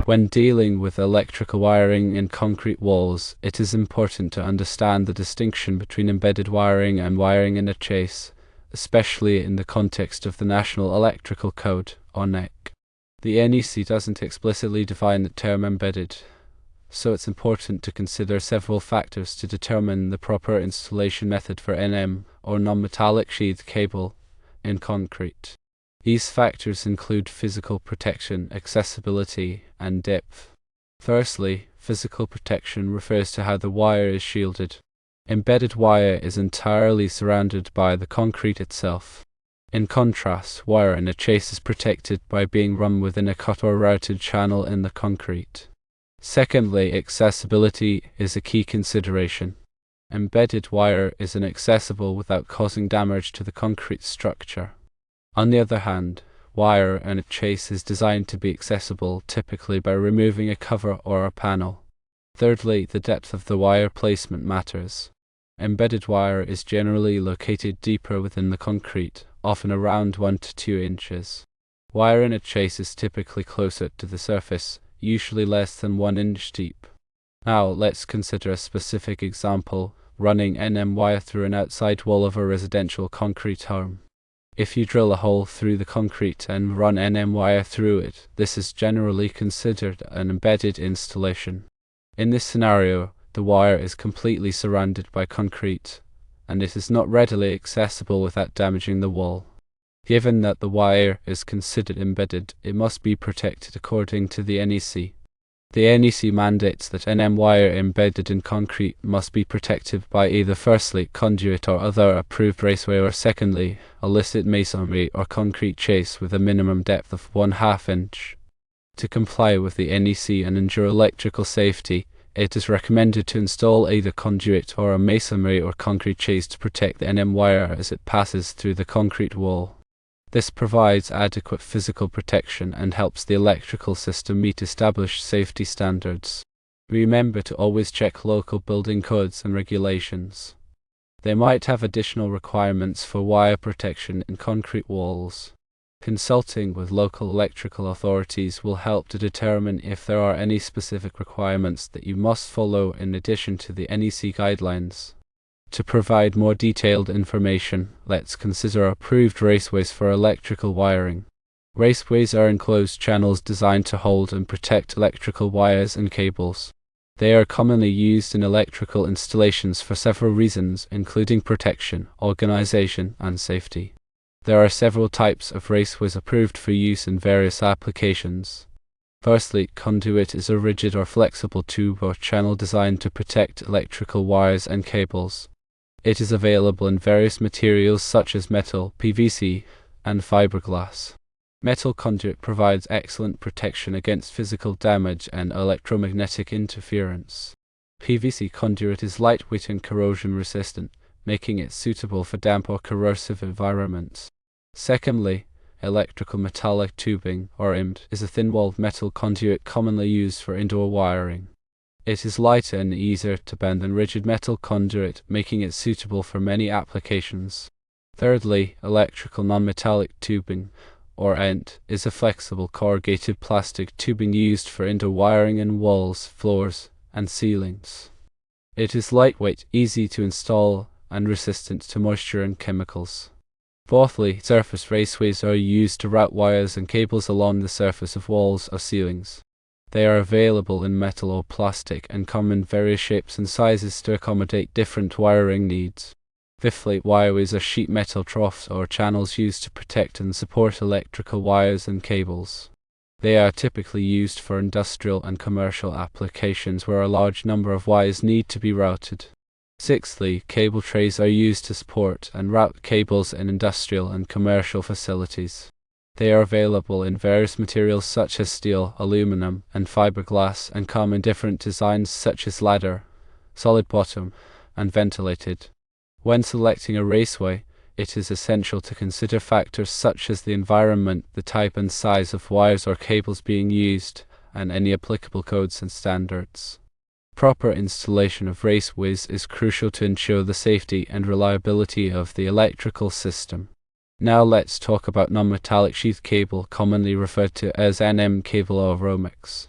When dealing with electrical wiring in concrete walls, it is important to understand the distinction between embedded wiring and wiring in a chase, especially in the context of the National Electrical Code, or NEC. The NEC doesn't explicitly define the term embedded, so it's important to consider several factors to determine the proper installation method for NM, or non-metallic sheathed cable, in concrete. These factors include physical protection, accessibility, and depth. Firstly, physical protection refers to how the wire is shielded. Embedded wire is entirely surrounded by the concrete itself. In contrast, wire in a chase is protected by being run within a cut or routed channel in the concrete. Secondly, accessibility is a key consideration. Embedded wire is inaccessible without causing damage to the concrete structure. On the other hand, wire in a chase is designed to be accessible, typically by removing a cover or a panel. Thirdly, the depth of the wire placement matters. Embedded wire is generally located deeper within the concrete, often around 1 to 2 inches. Wire in a chase is typically closer to the surface, usually less than 1 inch deep. Now let's consider a specific example, running NM wire through an outside wall of a residential concrete home. If you drill a hole through the concrete and run NM wire through it, this is generally considered an embedded installation. In this scenario, the wire is completely surrounded by concrete, and it is not readily accessible without damaging the wall. Given that the wire is considered embedded, it must be protected according to the NEC. The NEC mandates that NM wire embedded in concrete must be protected by either firstly, conduit or other approved raceway, or secondly, a listed masonry or concrete chase with a minimum depth of 1/2 inch. To comply with the NEC and ensure electrical safety, it is recommended to install either conduit or a masonry or concrete chase to protect the NM wire as it passes through the concrete wall. This provides adequate physical protection and helps the electrical system meet established safety standards. Remember to always check local building codes and regulations. They might have additional requirements for wire protection in concrete walls. Consulting with local electrical authorities will help to determine if there are any specific requirements that you must follow in addition to the NEC guidelines. To provide more detailed information, let's consider approved raceways for electrical wiring. Raceways are enclosed channels designed to hold and protect electrical wires and cables. They are commonly used in electrical installations for several reasons, including protection, organization, and safety. There are several types of raceways approved for use in various applications. Firstly, conduit is a rigid or flexible tube or channel designed to protect electrical wires and cables. It is available in various materials such as metal, PVC, and fiberglass. Metal conduit provides excellent protection against physical damage and electromagnetic interference. PVC conduit is lightweight and corrosion resistant, making it suitable for damp or corrosive environments. Secondly, electrical metallic tubing, or EMT, is a thin-walled metal conduit commonly used for indoor wiring. It is lighter and easier to bend than rigid metal conduit, making it suitable for many applications. Thirdly, electrical non-metallic tubing, or ENT, is a flexible corrugated plastic tubing used for indoor wiring in walls, floors, and ceilings. It is lightweight, easy to install, and resistant to moisture and chemicals. Fourthly, surface raceways are used to route wires and cables along the surface of walls or ceilings. They are available in metal or plastic and come in various shapes and sizes to accommodate different wiring needs. Fifthly, wireways are sheet metal troughs or channels used to protect and support electrical wires and cables. They are typically used for industrial and commercial applications where a large number of wires need to be routed. Sixthly, cable trays are used to support and route cables in industrial and commercial facilities. They are available in various materials such as steel, aluminum, and fiberglass, and come in different designs such as ladder, solid bottom, and ventilated. When selecting a raceway, it is essential to consider factors such as the environment, the type and size of wires or cables being used, and any applicable codes and standards. Proper installation of raceways is crucial to ensure the safety and reliability of the electrical system. Now let's talk about non-metallic sheath cable, commonly referred to as NM cable or Romex.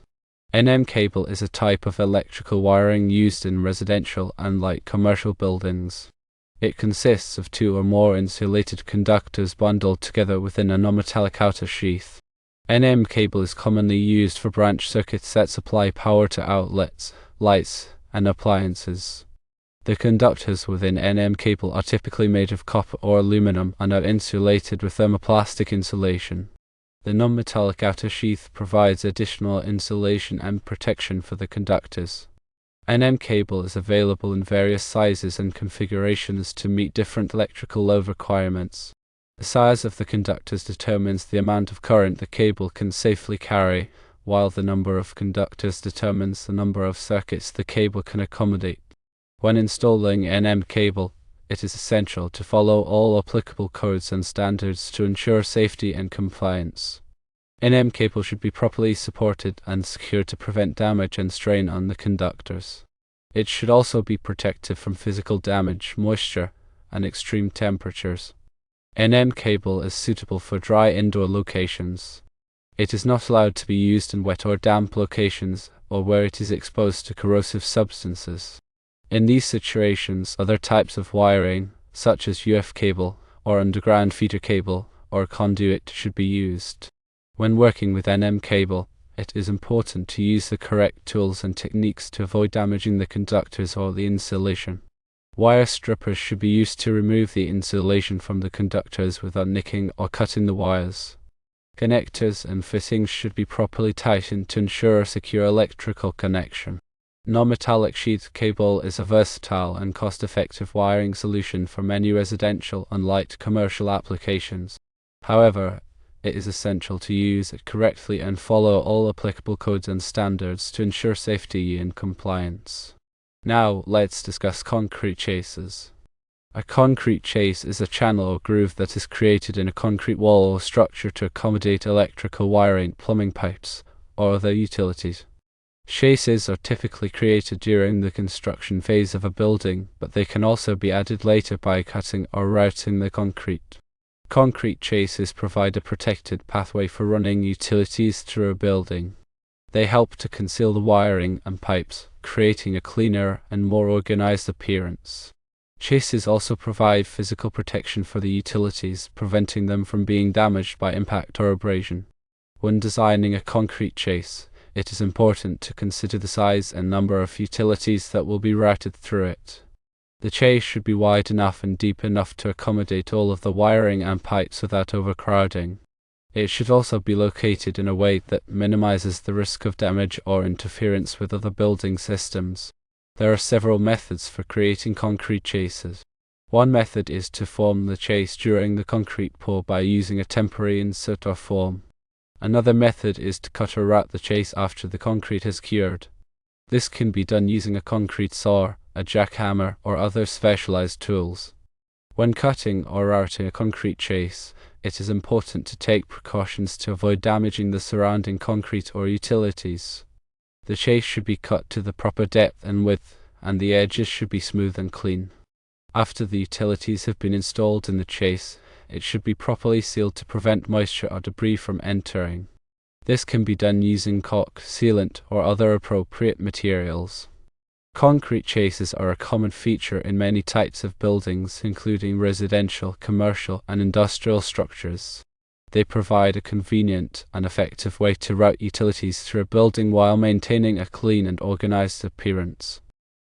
NM cable is a type of electrical wiring used in residential and light commercial buildings. It consists of two or more insulated conductors bundled together within a non-metallic outer sheath. NM cable is commonly used for branch circuits that supply power to outlets, lights, and appliances. The conductors within NM cable are typically made of copper or aluminum and are insulated with thermoplastic insulation. The non-metallic outer sheath provides additional insulation and protection for the conductors. NM cable is available in various sizes and configurations to meet different electrical load requirements. The size of the conductors determines the amount of current the cable can safely carry, while the number of conductors determines the number of circuits the cable can accommodate. When installing NM cable, it is essential to follow all applicable codes and standards to ensure safety and compliance. NM cable should be properly supported and secured to prevent damage and strain on the conductors. It should also be protected from physical damage, moisture, and extreme temperatures. NM cable is suitable for dry indoor locations. It is not allowed to be used in wet or damp locations or where it is exposed to corrosive substances. In these situations, other types of wiring, such as UF cable, or underground feeder cable, or conduit should be used. When working with NM cable, it is important to use the correct tools and techniques to avoid damaging the conductors or the insulation. Wire strippers should be used to remove the insulation from the conductors without nicking or cutting the wires. Connectors and fittings should be properly tightened to ensure a secure electrical connection. Non-metallic sheath cable is a versatile and cost-effective wiring solution for many residential and light commercial applications. However, it is essential to use it correctly and follow all applicable codes and standards to ensure safety and compliance. Now, let's discuss concrete chases. A concrete chase is a channel or groove that is created in a concrete wall or structure to accommodate electrical wiring, plumbing pipes, or other utilities. Chases are typically created during the construction phase of a building, but they can also be added later by cutting or routing the concrete. Concrete chases provide a protected pathway for running utilities through a building. They help to conceal the wiring and pipes, creating a cleaner and more organized appearance. Chases also provide physical protection for the utilities, preventing them from being damaged by impact or abrasion. When designing a concrete chase, it is important to consider the size and number of utilities that will be routed through it. The chase should be wide enough and deep enough to accommodate all of the wiring and pipes without overcrowding. It should also be located in a way that minimizes the risk of damage or interference with other building systems. There are several methods for creating concrete chases. One method is to form the chase during the concrete pour by using a temporary insert or form. Another method is to cut or route the chase after the concrete has cured. This can be done using a concrete saw, a jackhammer, or other specialized tools. When cutting or routing a concrete chase, it is important to take precautions to avoid damaging the surrounding concrete or utilities. The chase should be cut to the proper depth and width, and the edges should be smooth and clean. After the utilities have been installed in the chase, it should be properly sealed to prevent moisture or debris from entering. This can be done using caulk, sealant, or other appropriate materials. Concrete chases are a common feature in many types of buildings, including residential, commercial, and industrial structures. They provide a convenient and effective way to route utilities through a building while maintaining a clean and organized appearance.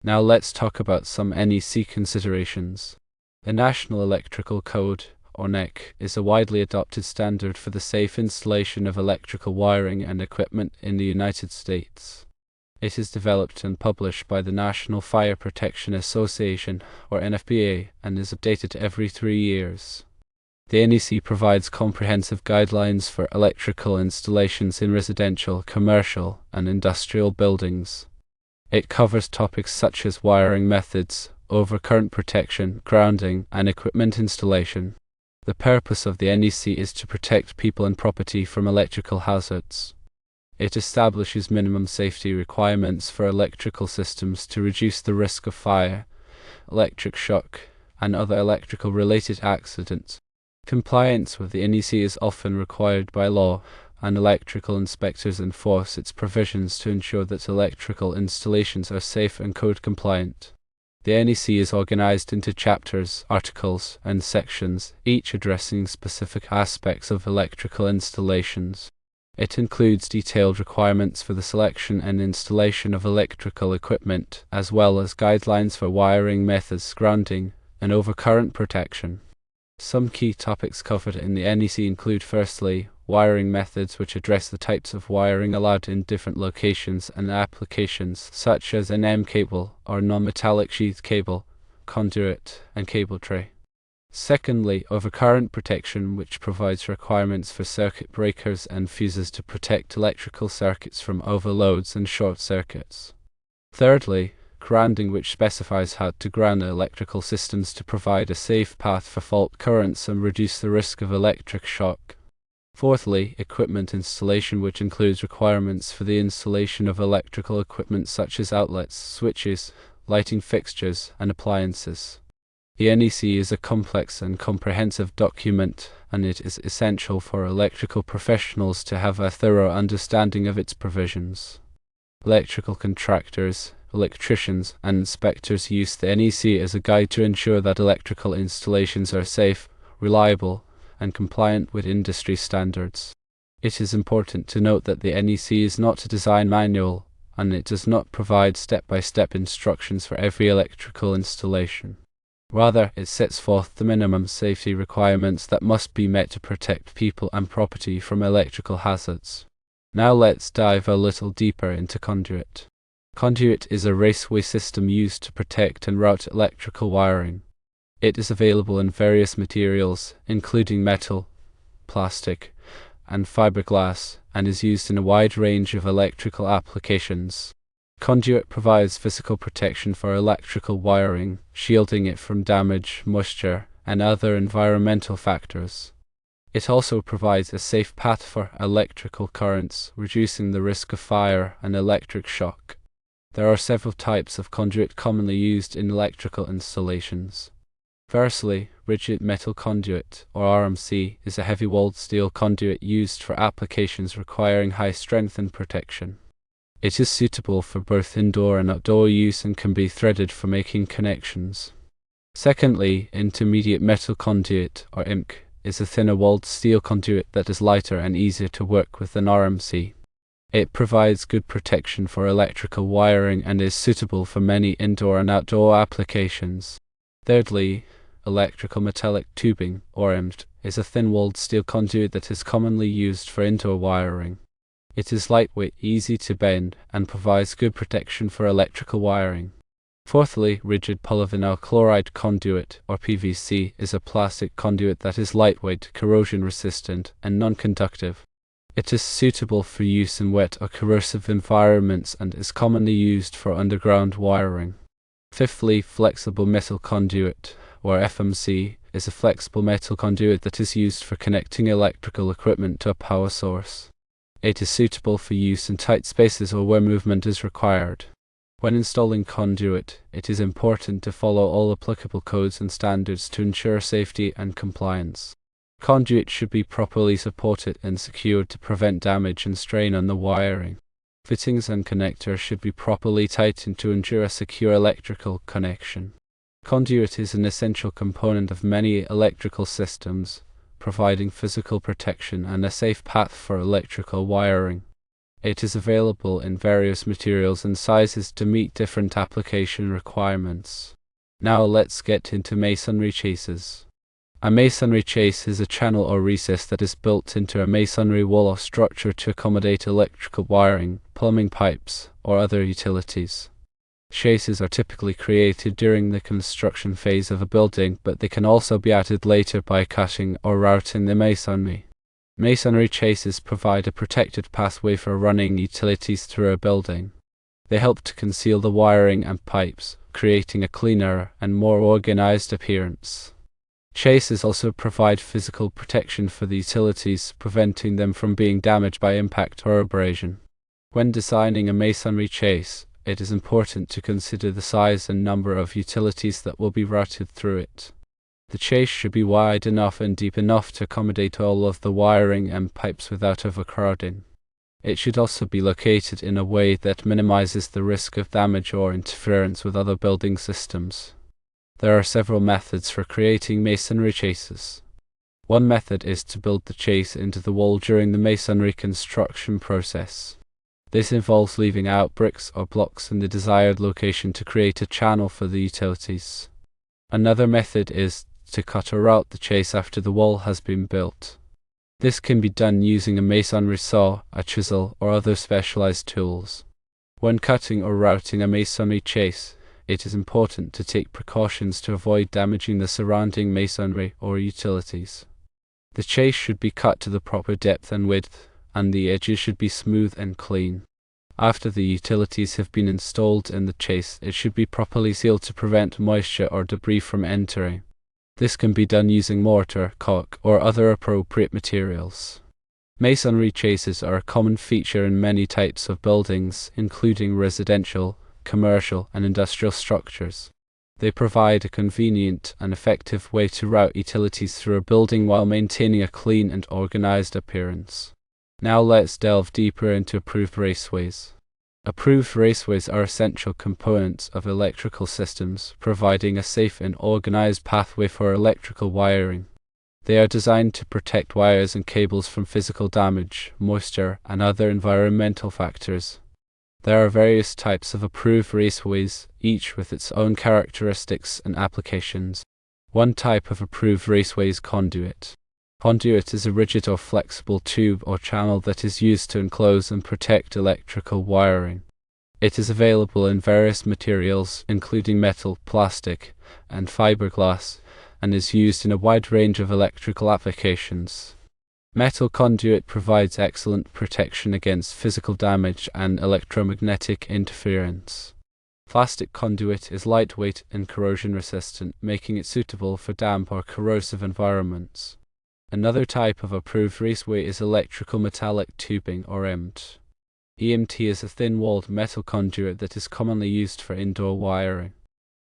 Now let's talk about some NEC considerations. The National Electrical Code, or NEC, is a widely adopted standard for the safe installation of electrical wiring and equipment in the United States. It is developed and published by the National Fire Protection Association, or NFPA, and is updated every 3 years. The NEC provides comprehensive guidelines for electrical installations in residential, commercial, and industrial buildings. It covers topics such as wiring methods, overcurrent protection, grounding, and equipment installation. The purpose of the NEC is to protect people and property from electrical hazards. It establishes minimum safety requirements for electrical systems to reduce the risk of fire, electric shock, and other electrical-related accidents. Compliance with the NEC is often required by law, and electrical inspectors enforce its provisions to ensure that electrical installations are safe and code compliant. The NEC is organized into chapters, articles, and sections, each addressing specific aspects of electrical installations. It includes detailed requirements for the selection and installation of electrical equipment, as well as guidelines for wiring methods, grounding, and overcurrent protection. Some key topics covered in the NEC include, firstly, wiring methods, which address the types of wiring allowed in different locations and applications, such as an M cable or non-metallic sheath cable, conduit, and cable tray. Secondly, overcurrent protection, which provides requirements for circuit breakers and fuses to protect electrical circuits from overloads and short circuits. Thirdly, grounding, which specifies how to ground electrical systems to provide a safe path for fault currents and reduce the risk of electric shock. Fourthly, equipment installation, which includes requirements for the installation of electrical equipment such as outlets, switches, lighting fixtures, and appliances. The NEC is a complex and comprehensive document, and it is essential for electrical professionals to have a thorough understanding of its provisions. Electrical contractors, electricians, and inspectors use the NEC as a guide to ensure that electrical installations are safe, reliable, and compliant with industry standards. It is important to note that the NEC is not a design manual, and it does not provide step-by-step instructions for every electrical installation. Rather, it sets forth the minimum safety requirements that must be met to protect people and property from electrical hazards. Now let's dive a little deeper into conduit. Conduit is a raceway system used to protect and route electrical wiring. It is available in various materials, including metal, plastic, and fiberglass, and is used in a wide range of electrical applications. Conduit provides physical protection for electrical wiring, shielding it from damage, moisture, and other environmental factors. It also provides a safe path for electrical currents, reducing the risk of fire and electric shock. There are several types of conduit commonly used in electrical installations. Firstly, rigid metal conduit, or RMC, is a heavy-walled steel conduit used for applications requiring high strength and protection. It is suitable for both indoor and outdoor use and can be threaded for making connections. Secondly, intermediate metal conduit, or IMC, is a thinner-walled steel conduit that is lighter and easier to work with than RMC. It provides good protection for electrical wiring and is suitable for many indoor and outdoor applications. Thirdly, electrical metallic tubing, or EMT, is a thin-walled steel conduit that is commonly used for indoor wiring. It is lightweight, easy to bend, and provides good protection for electrical wiring. Fourthly, rigid polyvinyl chloride conduit, or PVC, is a plastic conduit that is lightweight, corrosion-resistant, and non-conductive. It is suitable for use in wet or corrosive environments and is commonly used for underground wiring. Fifthly, flexible metal conduit, or FMC, is a flexible metal conduit that is used for connecting electrical equipment to a power source. It is suitable for use in tight spaces or where movement is required. When installing conduit, it is important to follow all applicable codes and standards to ensure safety and compliance. Conduit should be properly supported and secured to prevent damage and strain on the wiring. Fittings and connectors should be properly tightened to ensure a secure electrical connection. Conduit is an essential component of many electrical systems, providing physical protection and a safe path for electrical wiring. It is available in various materials and sizes to meet different application requirements. Now let's get into masonry chases. A masonry chase is a channel or recess that is built into a masonry wall or structure to accommodate electrical wiring, plumbing pipes, or other utilities. Chases are typically created during the construction phase of a building, but they can also be added later by cutting or routing the masonry. Masonry chases provide a protected pathway for running utilities through a building. They help to conceal the wiring and pipes, creating a cleaner and more organized appearance. Chases also provide physical protection for the utilities, preventing them from being damaged by impact or abrasion. When designing a masonry chase, it is important to consider the size and number of utilities that will be routed through it. The chase should be wide enough and deep enough to accommodate all of the wiring and pipes without overcrowding. It should also be located in a way that minimizes the risk of damage or interference with other building systems. There are several methods for creating masonry chases. One method is to build the chase into the wall during the masonry construction process. This involves leaving out bricks or blocks in the desired location to create a channel for the utilities. Another method is to cut or route the chase after the wall has been built. This can be done using a masonry saw, a chisel, or other specialized tools. When cutting or routing a masonry chase, it is important to take precautions to avoid damaging the surrounding masonry or utilities. The chase should be cut to the proper depth and width, and the edges should be smooth and clean. After the utilities have been installed in the chase, it should be properly sealed to prevent moisture or debris from entering. This can be done using mortar, caulk, or other appropriate materials. Masonry chases are a common feature in many types of buildings, including residential, commercial, and industrial structures. They provide a convenient and effective way to route utilities through a building while maintaining a clean and organized appearance. Now let's delve deeper into approved raceways. Approved raceways are essential components of electrical systems, providing a safe and organized pathway for electrical wiring. They are designed to protect wires and cables from physical damage, moisture, and other environmental factors. There are various types of approved raceways, each with its own characteristics and applications. One type of approved raceway is conduit. Conduit is a rigid or flexible tube or channel that is used to enclose and protect electrical wiring. It is available in various materials, including metal, plastic, and fiberglass, and is used in a wide range of electrical applications. Metal conduit provides excellent protection against physical damage and electromagnetic interference. Plastic conduit is lightweight and corrosion resistant, making it suitable for damp or corrosive environments. Another type of approved raceway is electrical metallic tubing, or EMT. EMT is a thin-walled metal conduit that is commonly used for indoor wiring.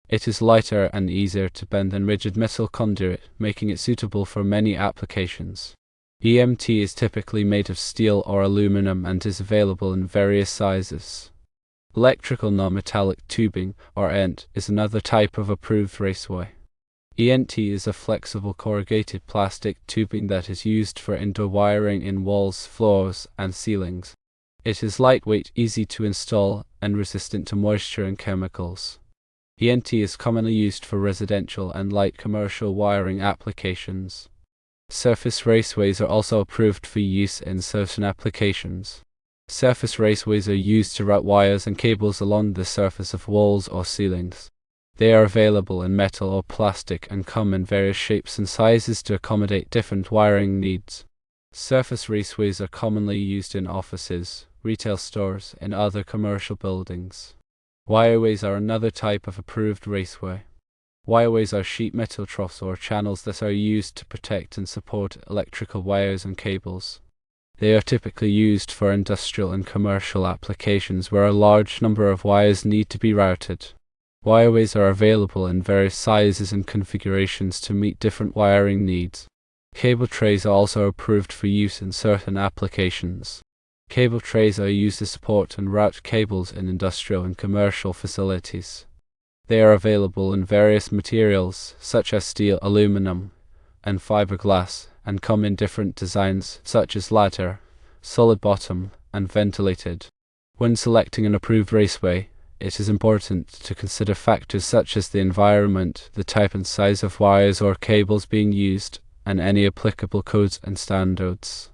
It is lighter and easier to bend than rigid metal conduit, making it suitable for many applications. EMT is typically made of steel or aluminum and is available in various sizes. Electrical non-metallic tubing, or ENT, is another type of approved raceway. ENT is a flexible corrugated plastic tubing that is used for indoor wiring in walls, floors, and ceilings. It is lightweight, easy to install, and resistant to moisture and chemicals. ENT is commonly used for residential and light commercial wiring applications. Surface raceways are also approved for use in certain applications. Surface raceways are used to route wires and cables along the surface of walls or ceilings. They are available in metal or plastic and come in various shapes and sizes to accommodate different wiring needs. Surface raceways are commonly used in offices, retail stores, and other commercial buildings. Wireways are another type of approved raceway. Wireways are sheet metal troughs or channels that are used to protect and support electrical wires and cables. They are typically used for industrial and commercial applications where a large number of wires need to be routed. Wireways are available in various sizes and configurations to meet different wiring needs. Cable trays are also approved for use in certain applications. Cable trays are used to support and route cables in industrial and commercial facilities. They are available in various materials, such as steel, aluminum, and fiberglass, and come in different designs, such as ladder, solid bottom, and ventilated. When selecting an approved raceway, it is important to consider factors such as the environment, the type and size of wires or cables being used, and any applicable codes and standards.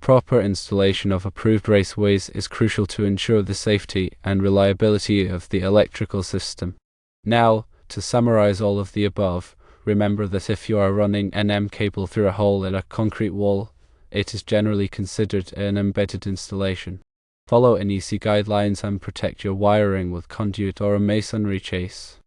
Proper installation of approved raceways is crucial to ensure the safety and reliability of the electrical system. Now, to summarize all of the above, remember that if you are running an EM cable through a hole in a concrete wall, it is generally considered an embedded installation. Follow NEC guidelines and protect your wiring with conduit or a masonry chase.